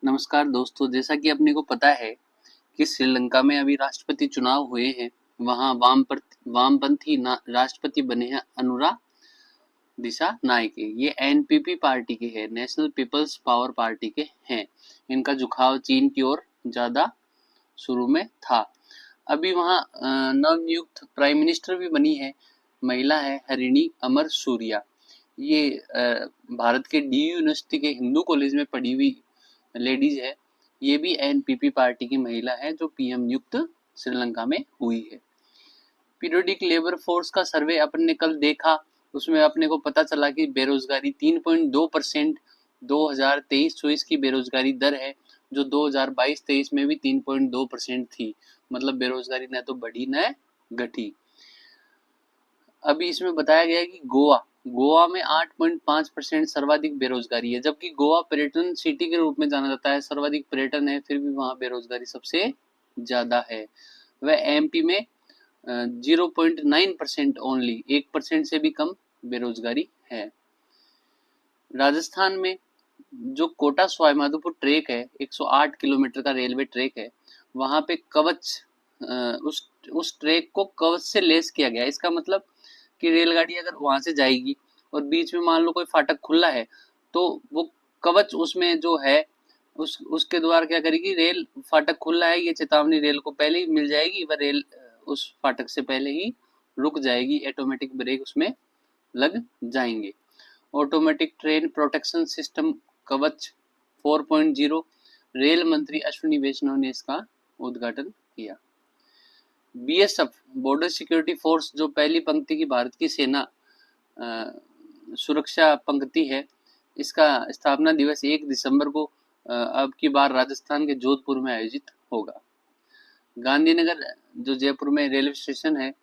नमस्कार दोस्तों, जैसा कि अपने को पता है कि श्रीलंका में अभी राष्ट्रपति चुनाव हुए हैं। वहाँ वामपंथी राष्ट्रपति बने हैं अनुरा दिशानायके। ये एनपीपी पार्टी के हैं, नेशनल पीपल्स पावर पार्टी के हैं। इनका झुकाव चीन की ओर ज्यादा शुरू में था। अभी वहाँ नवनियुक्त प्राइम मिनिस्टर भी बनी है, महिला है हरिणी अमर सूर्या। ये भारत के डी यूनिवर्सिटी के हिंदू कॉलेज में पढ़ी हुई लेडीज है। ये भी एनपीपी पार्टी की महिला है जो पीएम नियुक्त श्रीलंका में हुई है। पीरियोडिक लेबर फोर्स का सर्वे अपन ने कल देखा, उसमें अपने को पता चला कि बेरोजगारी 3.2% 2023-24 की बेरोजगारी दर है, जो 2022-23 में भी 3.2% थी। मतलब बेरोजगारी न तो बढ़ी न घटी। अभी इसमें बताया गया है कि गोवा में 8.5% सर्वाधिक बेरोजगारी है, जबकि गोवा पर्यटन सिटी के रूप में जाना जाता है, सर्वाधिक पर्यटन है, फिर भी वहां बेरोजगारी सबसे ज्यादा है। वह एमपी में 0.9% ओनली, 1% से भी कम बेरोजगारी है। राजस्थान में जो कोटा सवाईमाधोपुर ट्रैक है, 108 किलोमीटर का रेलवे ट्रैक है, वहां पे कवच उस ट्रैक को कवच से लेस किया गया। इसका मतलब कि रेलगाड़ी अगर वहां से जाएगी और बीच में मान लो कोई फाटक खुला है, तो वो कवच उसमें जो है उसके द्वारा क्या करेगी, रेल फाटक खुला है ये चेतावनी रेल को पहले ही मिल जाएगी, वह रेल उस फाटक से पहले ही रुक जाएगी, ऑटोमेटिक ब्रेक उसमें लग जाएंगे। ऑटोमेटिक ट्रेन प्रोटेक्शन सिस्टम कवच 4.0, रेल मंत्री अश्विनी वैष्णव ने इसका उद्घाटन किया। बीएसएफ बॉर्डर सिक्योरिटी फोर्स जो पहली पंक्ति की भारत की सेना सुरक्षा पंक्ति है, इसका स्थापना दिवस 1 दिसंबर को अब की बार राजस्थान के जोधपुर में आयोजित होगा। गांधीनगर जो जयपुर में रेलवे स्टेशन है,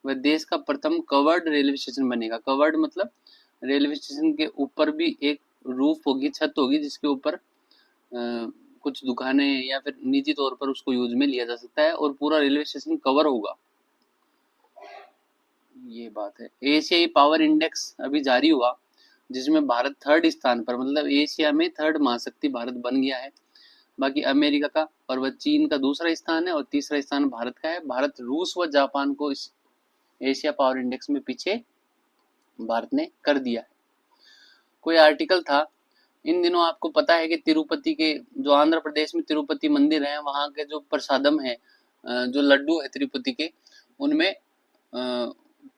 वह देश का प्रथम कवर्ड रेलवे स्टेशन बनेगा। कवर्ड मतलब रेलवे स्टेशन के ऊपर भी एक रूफ होगी, छत होगी, जिसके ऊपर कुछ दुकानें या फिर निजी तौर पर उसको यूज में लिया जा सकता है और पूरा रेलवे स्टेशन कवर होगा। ये बात है। एशियाई पावर इंडेक्स अभी जारी हुआ, जिसमें भारत 3rd स्थान पर, मतलब एशिया में 3rd महाशक्ति भारत बन गया है। बाकी अमेरिका का और वह चीन का दूसरा स्थान है और तीसरा स्थान भारत का है। भारत रूस व जापान को इस एशिया पावर इंडेक्स में पीछे भारत ने कर दिया है। कोई आर्टिकल था इन दिनों, आपको पता है कि तिरुपति के जो आंध्र प्रदेश में तिरुपति मंदिर है, वहां के जो प्रसादम है, जो लड्डू है तिरुपति के, उनमें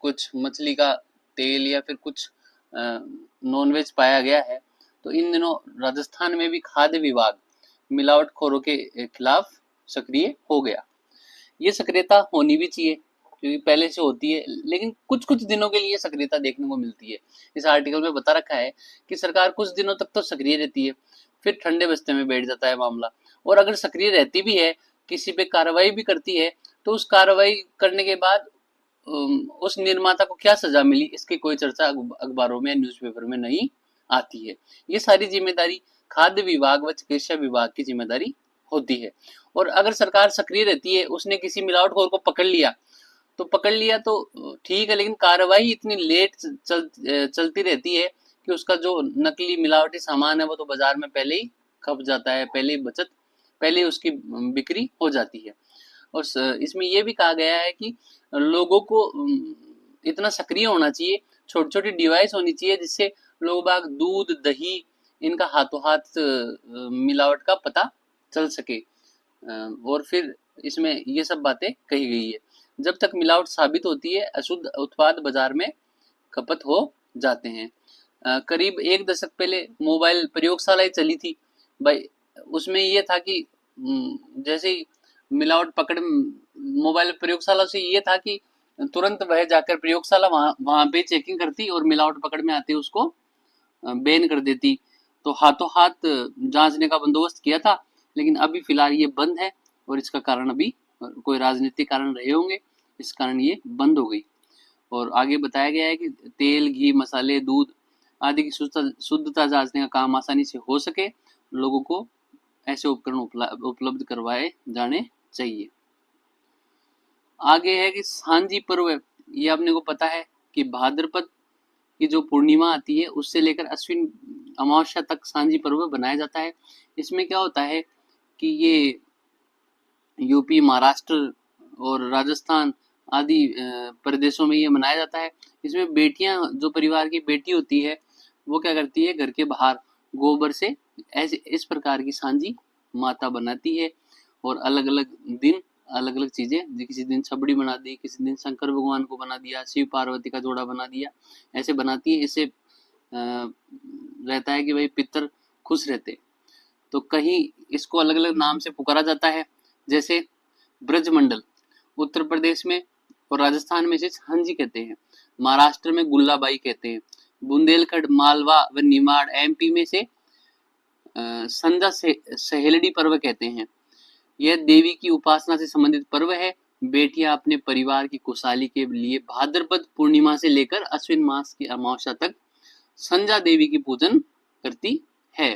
कुछ मछली का तेल या फिर कुछ नॉनवेज पाया गया है। तो इन दिनों राजस्थान में भी खाद्य विभाग मिलावटखोरों के खिलाफ सक्रिय हो गया। ये सक्रियता होनी भी चाहिए क्योंकि पहले से होती है, लेकिन कुछ कुछ दिनों के लिए सक्रियता देखने को मिलती है। इस आर्टिकल में बता रखा है कि सरकार कुछ दिनों तक तो सक्रिय रहती है, फिर ठंडे बस्ते में बैठ जाता है मामला। और अगर सक्रिय रहती भी है, किसी पे कार्रवाई भी करती है, तो उस कार्रवाई करने के बाद उस निर्माता को क्या सजा मिली, इसकी कोई चर्चा अखबारों में, न्यूज़पेपर में नहीं आती है। ये सारी जिम्मेदारी खाद्य विभाग व चिकित्सा विभाग की जिम्मेदारी होती है। और अगर सरकार सक्रिय रहती है, उसने किसी मिलावटखोर को पकड़ लिया तो ठीक है, लेकिन कार्रवाई इतनी लेट चलती रहती है कि उसका जो नकली मिलावटी सामान है वो तो बाजार में पहले ही खप जाता है, पहले ही उसकी बिक्री हो जाती है। और इसमें यह भी कहा गया है कि लोगों को इतना सक्रिय होना चाहिए, छोटी छोटी डिवाइस होनी चाहिए जिससे लोग बाग दूध दही इनका हाथों हाथ मिलावट का पता चल सके। और फिर इसमें ये सब बातें कही गई है। जब तक मिलावट साबित होती है, अशुद्ध उत्पाद बाजार में खपत हो जाते हैं। करीब 1 दशक पहले मोबाइल प्रयोगशालाएं चली थी भाई। उसमें ये था कि जैसे ही मिलावट पकड़, मोबाइल प्रयोगशाला से ये था कि तुरंत वह जाकर प्रयोगशाला वहां पे चेकिंग करती और मिलावट पकड़ में आती उसको बैन कर देती। तो हाथों हाथ जांचने का बंदोबस्त किया था, लेकिन अभी फिलहाल ये बंद है और इसका कारण अभी कोई राजनीतिक कारण रहे होंगे, इस कारण ये बंद हो गई। और आगे बताया गया है कि तेल घी मसाले दूध आदि की शुद्धता जांचने का काम आसानी से हो सके, लोगों को ऐसे उपकरण उपलब्ध करवाए जाने चाहिए। आगे है कि सांझी पर्व, ये आपने को पता है कि भाद्रपद की जो पूर्णिमा आती है उससे लेकर अश्विन अमावस्या तक सांझी पर्व बनाया जाता है। इसमें क्या होता है कि ये यूपी, महाराष्ट्र और राजस्थान आदि प्रदेशों में ये मनाया जाता है। इसमें बेटियां, जो परिवार की बेटी होती है, वो क्या करती है, घर के बाहर गोबर से ऐसे इस प्रकार की सांझी माता बनाती है और अलग अलग दिन अलग अलग चीजें, किसी दिन छबड़ी बना दी, किसी दिन शंकर भगवान को बना दिया, शिव पार्वती का जोड़ा बना दिया, ऐसे बनाती है। इससे रहता है कि भाई पितर खुश रहते। तो कहीं इसको अलग अलग नाम से पुकारा जाता है, जैसे ब्रजमंडल उत्तर प्रदेश में और राजस्थान में इसे झांझी कहते हैं, महाराष्ट्र में गुल्लाबाई कहते हैं, बुंदेलखंड, मालवा व निमाड़ एमपी में से संजा सहेलड़ी पर्व कहते हैं। यह देवी की उपासना से संबंधित पर्व है। बेटियां अपने परिवार की खुशहाली के लिए भाद्रपद पूर्णिमा से लेकर अश्विन मास की अमावस्या तक संजा देवी की पूजन करती है।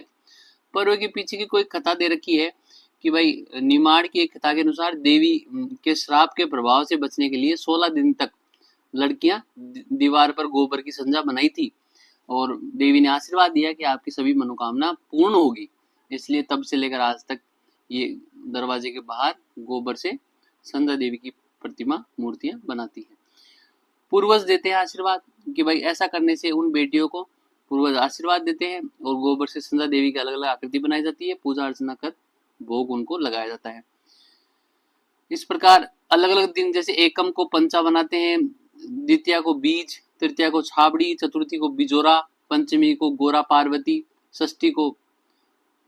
पर्व के पीछे की कोई कथा दे रखी है कि भाई निमाड़ की एक कथा के अनुसार देवी के श्राप के प्रभाव से बचने के लिए 16 दिन तक लड़कियां दीवार पर गोबर की संजा बनाई थी और देवी ने आशीर्वाद दिया कि आपकी सभी मनोकामना पूर्ण होगी। इसलिए तब से लेकर आज तक ये दरवाजे के बाहर गोबर से संजा देवी की प्रतिमा, मूर्तियां बनाती है। पूर्वज देते हैं आशीर्वाद कि भाई ऐसा करने से उन बेटियों को पूर्वज आशीर्वाद देते हैं और गोबर से संजा देवी की अलग अलग आकृति बनाई जाती है, पूजा अर्चना कर भोग उनको लगाया जाता है। इस प्रकार अलग अलग दिन, जैसे एकम को पंचा बनाते हैं, द्वितीया को बीज, तृतीया को छाबड़ी, चतुर्थी को बिजोरा, पंचमी को गोरा पार्वती, षष्ठी को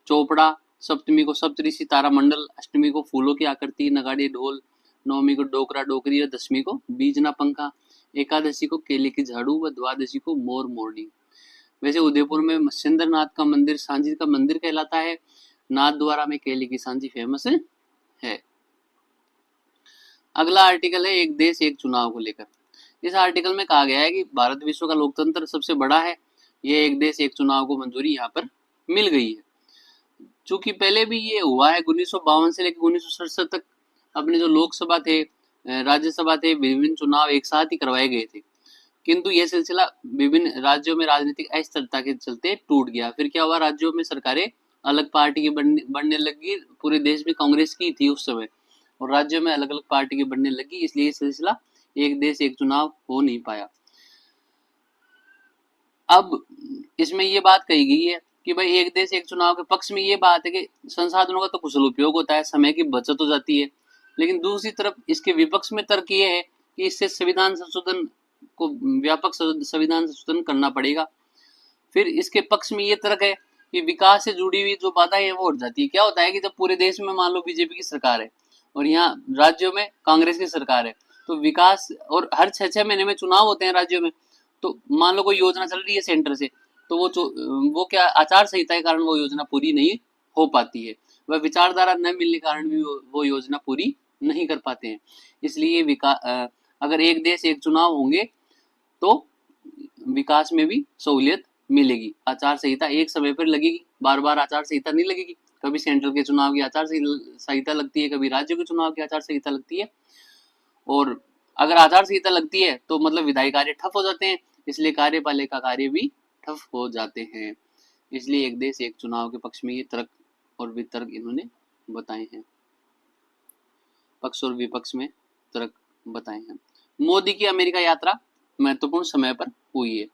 चोपड़ा, सप्तमी को सप्तऋषि तारामंडल, अष्टमी को फूलों की आकृति, नगाड़े ढोल, नवमी को डोकरा डोकरी और दशमी को बीजना पंखा, एकादशी को केले की झाड़ू व द्वादशी को मोर मोरनी। वैसे उदयपुर में मत्स्येंद्र नाथ का मंदिर सांझी का मंदिर कहलाता है। नाथ द्वारा में केले की सांझी फेमस है। अगला आर्टिकल है एक देश एक चुनाव को लेकर। इस आर्टिकल में कहा गया है कि भारत विश्व का लोकतंत्र सबसे बड़ा है, ये एक देश एक चुनाव को मंजूरी यहाँ पर मिल गई है। चूंकि पहले भी ये हुआ है, 1952 से लेकर 1967 तक अपने जो लोकसभा थे, राज्यसभा थे, विभिन्न चुनाव एक साथ ही करवाए गए थे, किंतु यह सिलसिला विभिन्न राज्यों में राजनीतिक अस्थिरता के चलते टूट गया। फिर क्या हुआ, राज्यों में सरकारें अलग पार्टी की बनने लगी। पूरे देश में कांग्रेस की थी उस समय और राज्यों में अलग अलग पार्टी की बनने लगी, इसलिए सिलसिला एक देश एक चुनाव हो नहीं पाया। अब इसमें ये बात कही गई है कि भाई एक देश एक चुनाव के पक्ष में ये बात है कि संसाधनों का तो कुशल उपयोग होता है, समय की बचत हो जाती है, लेकिन दूसरी तरफ इसके विपक्ष में तर्क ये है कि इससे संविधान संशोधन को व्यापक संविधान संशोधन करना पड़ेगा। फिर इसके पक्ष में ये तर्क है कि विकास से जुड़ी हुई जो बाधाएं हैं वो हट जाती है। क्या होता है कि जब पूरे देश में मान लो बीजेपी की सरकार है और यहाँ राज्यों में कांग्रेस की सरकार है, तो विकास, और हर 6-6 महीने में चुनाव होते हैं राज्यों में, तो मान लो कोई योजना चल रही है सेंटर से, तो वो क्या आचार संहिता के कारण वो योजना पूरी नहीं हो पाती है, वह विचारधारा न मिलने के कारण भी वो योजना पूरी नहीं कर पाते हैं। इसलिए अगर एक देश एक चुनाव होंगे तो विकास में भी सहूलियत मिलेगी। आचार संहिता एक समय पर लगेगी, बार बार आचार संहिता नहीं लगेगी। कभी सेंट्रल के चुनाव की आचार संहिता लगती है, कभी राज्य के चुनाव की आचार संहिता लगती है, और अगर आचार संहिता लगती है तो मतलब विधायी कार्य ठप हो जाते हैं, इसलिए कार्यपालिका कार्य भी ठप हो जाते हैं। इसलिए एक देश एक चुनाव के पक्ष में ये तर्क और वितर्क इन्होंने बताए हैं, पक्ष और विपक्ष में तर्क बताए हैं। मोदी की अमेरिका यात्रा महत्वपूर्ण समय पर हुई है।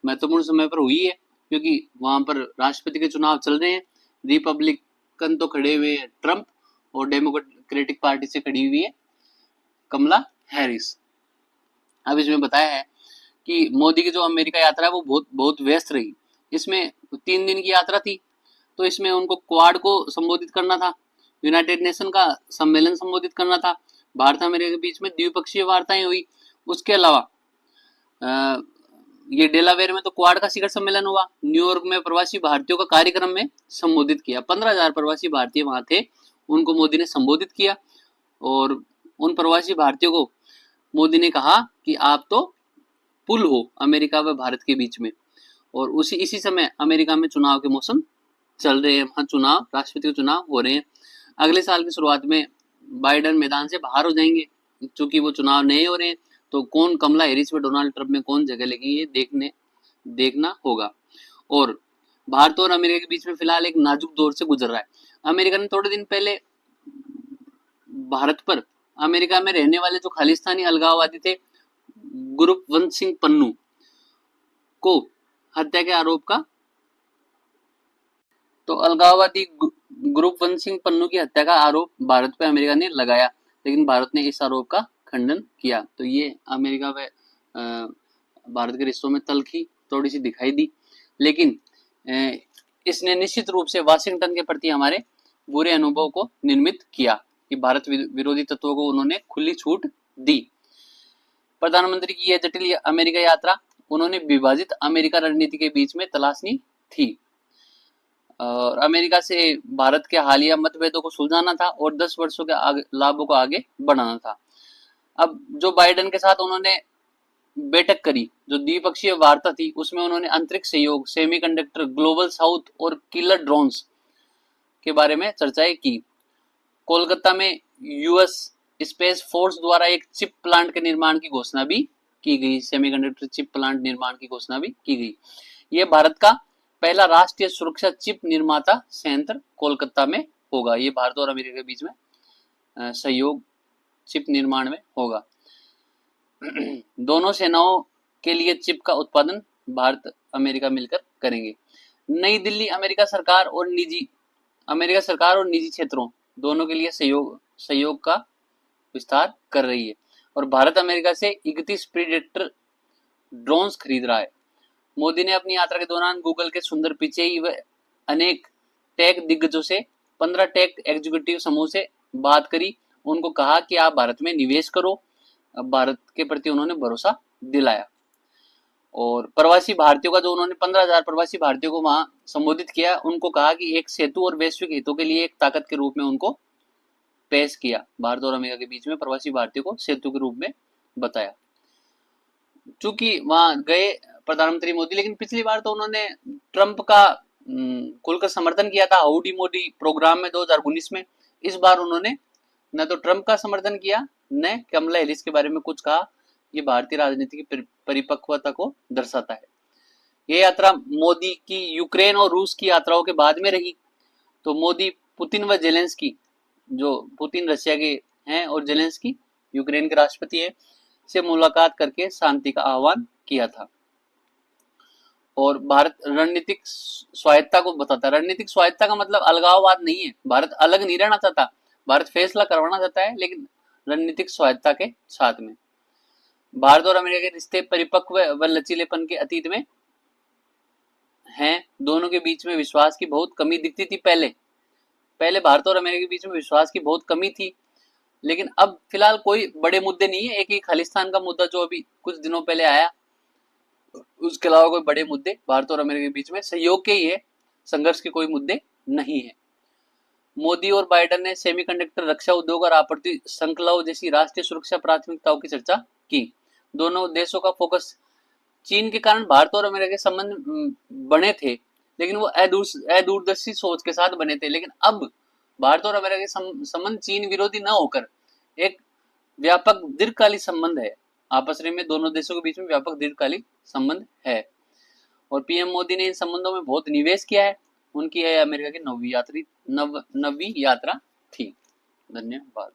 महत्वपूर्ण समय पर हुई है क्योंकि वहां पर राष्ट्रपति के चुनाव चल रहे हैं। रिपब्लिकन तो खड़े हुए हैं ट्रंप, और डेमोक्रेटिक पार्टी से खड़ी हुई है कमला हैरिस। अब इसमें बताया है कि मोदी की जो अमेरिका यात्रा है वो बहुत व्यस्त रही। इसमें 3 दिन की यात्रा थी, तो इसमें उनको क्वाड को संबोधित करना था, यूनाइटेड नेशन का सम्मेलन संबोधित करना था, भारत अमेरिका के बीच में द्विपक्षीय वार्ताएं हुई। उसके अलावा ये डेलावेयर में तो क्वाड का शिखर सम्मेलन हुआ। न्यूयॉर्क में प्रवासी भारतीयों का कार्यक्रम में संबोधित किया। 15,000 प्रवासी भारतीय वहां थे, उनको मोदी ने संबोधित किया और उन प्रवासी भारतीयों को मोदी ने कहा कि आप तो पुल हो अमेरिका व भारत के बीच में। और इसी समय अमेरिका में चुनाव के मौसम चल रहे हैं, वहां चुनाव, राष्ट्रपति के चुनाव हो रहे हैं। अगले साल की शुरुआत में बाइडेन मैदान से बाहर हो जाएंगे, क्योंकि वो चुनाव नहीं हो रहे हैं। तो कौन कमला हैरिस व डोनाल्ड ट्रंप में कौन जगह लेगी, ये देखने देखना होगा। और भारत और अमेरिका के बीच में फिलहाल एक नाजुक दौर से गुजर रहा है। अमेरिका ने थोड़े दिन पहले भारत पर अमेरिका में रहने वाले जो खालिस्तानी अलगाववादी थे गुरवंश सिंह पन्नू को हत्या के आरोप का, तो अलगाववादी गुरवंश सिंह पन्नू की हत्या का आरोप भारत पे अमेरिका ने लगाया, लेकिन भारत ने इस आरोप का खंडन किया। तो ये अमेरिका व भारत के रिश्तों में तल्खी थोड़ी सी दिखाई दी, लेकिन इसने निश्चित रूप से वाशिंगटन के प्रति हमारे बुरे अनुभव को निर्मित किया कि भारत विरोधी तत्वों को उन्होंने खुली छूट दी। प्रधानमंत्री की यह जटिल अमेरिका यात्रा उन्होंने विभाजित अमेरिका रणनीति के बीच में तलाशनी थी और अमेरिका से भारत के हालिया मतभेदों को सुलझाना था और 10 वर्षों के लाभों को आगे बढ़ाना था। अब जो बाइडेन के साथ उन्होंने बैठक करी, जो द्विपक्षीय वार्ता थी, उसमें उन्होंने अंतरिक्ष सहयोग, सेमीकंडक्टर, ग्लोबल साउथ और किलर ड्रोन्स के बारे में चर्चाएं की। कोलकाता में यूएस स्पेस फोर्स द्वारा एक चिप प्लांट के निर्माण की घोषणा भी की गई, सेमीकंडक्टर चिप प्लांट निर्माण की घोषणा भी की गई। यह भारत का पहला राष्ट्रीय सुरक्षा चिप निर्माता संयंत्र कोलकाता में होगा। ये भारत और अमेरिका के बीच में सहयोग चिप निर्माण में होगा। दोनों सेनाओं के लिए चिप का उत्पादन भारत अमेरिका मिलकर करेंगे। नई दिल्ली अमेरिका सरकार और निजी क्षेत्रों दोनों के लिए सहयोग का विस्तार कर रही है और भारत अमेरिका से 31 प्रीडेटर ड्रोन्स खरीद रहा है। मोदी ने अपनी यात्रा के दौरान गूगल के सुंदर पिचई व अनेक टेक दिग्गजों से 15 टेक एग्जीक्यूटिव समूह से बात करी, उनको कहा कि आप भारत में निवेश करो। भारत के प्रति उन्होंने भरोसा दिलाया और प्रवासी भारतीयों का जो उन्होंने 15,000 प्रवासी भारतीयों को वहां संबोधित किया, उनको कहा कि एक सेतु और वैश्विक हितों के लिए एक ताकत के रूप में उनको पेश किया। भारत और अमेरिका के बीच में प्रवासी भारतीयों को सेतु के रूप में बताया। चूंकि वहां गए प्रधानमंत्री मोदी, लेकिन पिछली बार तो उन्होंने ट्रंप का खुलकर समर्थन किया था हाउडी मोदी प्रोग्राम में 2019 में। इस बार उन्होंने न तो ट्रंप का समर्थन किया न कमला हैरिस के बारे में कुछ कहा। ये भारतीय राजनीति की परिपक्वता को दर्शाता है। ये यात्रा मोदी की यूक्रेन और रूस की यात्राओं के बाद में रही। तो मोदी पुतिन व जेलेंस्की, जो पुतिन रशिया के हैं और जेलेंस्की यूक्रेन के राष्ट्रपति है, से मुलाकात करके शांति का आह्वान किया था। और भारत रणनीतिक स्वायत्ता को बताता है। रणनीतिक स्वायत्ता का मतलब अलगाववाद नहीं है। भारत अलग नहीं रहना चाहता, भारत फैसला करवाना चाहता है, लेकिन रणनीतिक स्वायत्ता के साथ में। भारत और अमेरिका के रिश्ते परिपक्व व लचीलेपन के अतीत में हैं। दोनों के बीच में विश्वास की बहुत कमी दिखती थी। पहले भारत और अमेरिका के बीच में विश्वास की बहुत कमी थी, लेकिन अब फिलहाल कोई बड़े मुद्दे नहीं है। एक ही खालिस्तान का मुद्दा जो अभी कुछ दिनों पहले आया, उसके अलावा कोई बड़े मुद्दे भारत और अमेरिका के बीच में सहयोग के ही है, संघर्ष के कोई मुद्दे नहीं है। मोदी और बाइडेन ने सेमीकंडक्टर, रक्षा उद्योग और आपूर्ति श्रृंखलाओं जैसी राष्ट्रीय सुरक्षा प्राथमिकताओं की चर्चा की। दोनों देशों का फोकस चीन के कारण भारत और अमेरिका के संबंध बने थे, लेकिन वो अदूरदर्शी सोच के साथ बने थे। लेकिन अब भारत और अमेरिका के संबंध चीन विरोधी न होकर एक व्यापक दीर्घकालिक संबंध है। आपस में दोनों देशों के बीच में व्यापक दीर्घकालिक संबंध है और पीएम मोदी ने इन संबंधों में बहुत निवेश किया है। उनकी यह अमेरिका की 9वीं यात्रा थी। धन्यवाद।